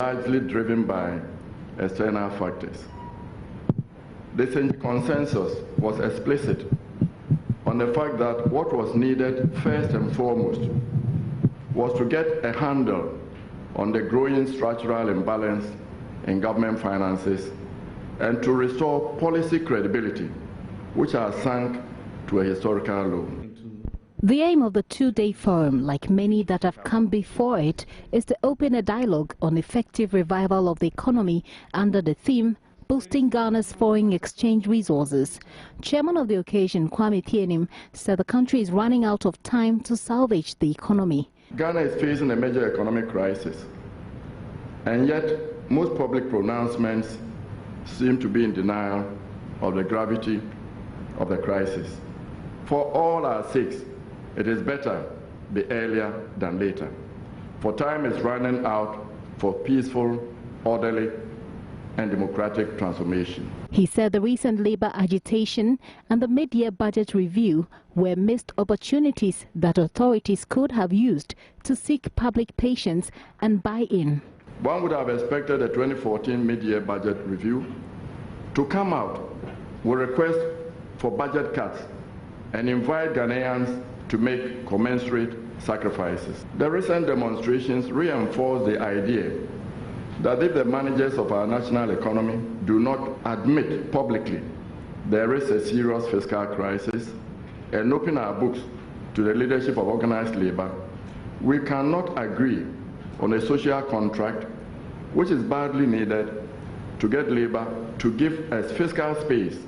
largely driven by external factors. The consensus was explicit on the fact that what was needed first and foremost was to get a handle on the growing structural imbalance in government finances and to restore policy credibility, which has sunk to a historical low. The aim of the two-day forum, like many that have come before it, is to open a dialogue on effective revival of the economy under the theme boosting Ghana's foreign exchange resources. Chairman of the occasion, Kwame Pienim, said the country is running out of time to salvage the economy. Ghana is facing a major economic crisis, and yet most public pronouncements seem to be in denial of the gravity of the crisis. For all our sakes, it is better be earlier than later, for time is running out for peaceful, orderly, and democratic transformation. He said the recent labor agitation and the mid-year budget review were missed opportunities that authorities could have used to seek public patience and buy-in. One would have expected the 2014 mid-year budget review to come out with requests for budget cuts and invite Ghanaians to make commensurate sacrifices. The recent demonstrations reinforce the idea that if the managers of our national economy do not admit publicly there is a serious fiscal crisis and open our books to the leadership of organized labor, we cannot agree on a social contract which is badly needed to get labor to give us fiscal space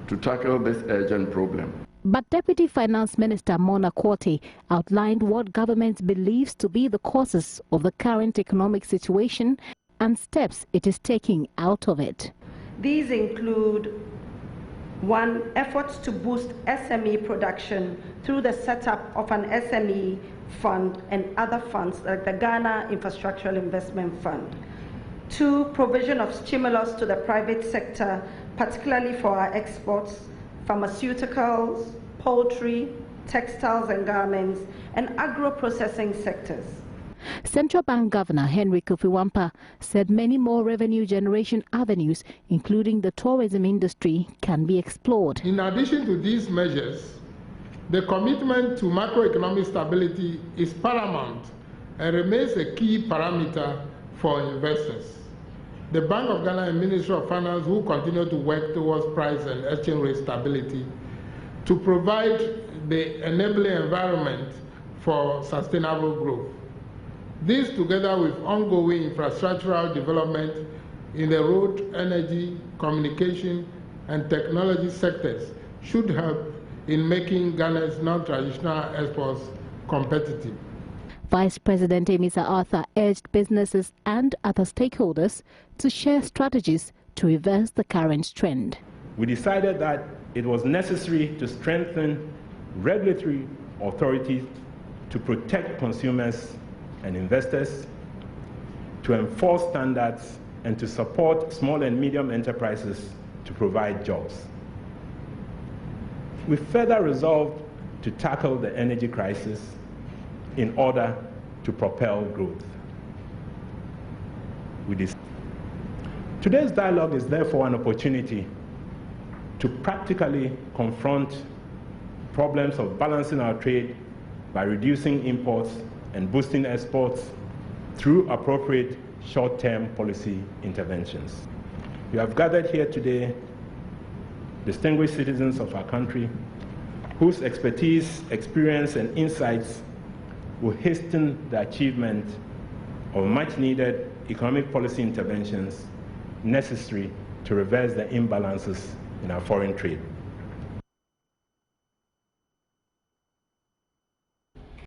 to tackle this urgent problem. But Deputy Finance Minister Mona Quartey outlined what government believes to be the causes of the current economic situation and steps it is taking out of it. These include 1. Efforts to boost SME production through the setup of an SME fund and other funds like the Ghana Infrastructural Investment Fund. 2. Provision of stimulus to the private sector, particularly for our exports, pharmaceuticals, poultry, textiles and garments, and agro-processing sectors. Central Bank Governor Henry Kofi Wampa said many more revenue generation avenues, including the tourism industry, can be explored. In addition to these measures, the commitment to macroeconomic stability is paramount and remains a key parameter for investors. The Bank of Ghana and Ministry of Finance will continue to work towards price and exchange rate stability to provide the enabling environment for sustainable growth. This, together with ongoing infrastructural development in the road, energy, communication, and technology sectors, should help in making Ghana's non-traditional exports competitive. Vice President Emisa Arthur urged businesses and other stakeholders to share strategies to reverse the current trend. We decided that it was necessary to strengthen regulatory authorities to protect consumers and investors, to enforce standards, and to support small and medium enterprises to provide jobs. We further resolved to tackle the energy crisis in order to propel growth. Today's dialogue is therefore an opportunity to practically confront problems of balancing our trade by reducing imports and boosting exports through appropriate short-term policy interventions. You have gathered here today distinguished citizens of our country whose expertise, experience, and insights will hasten the achievement of much-needed economic policy interventions necessary to reverse the imbalances in our foreign trade.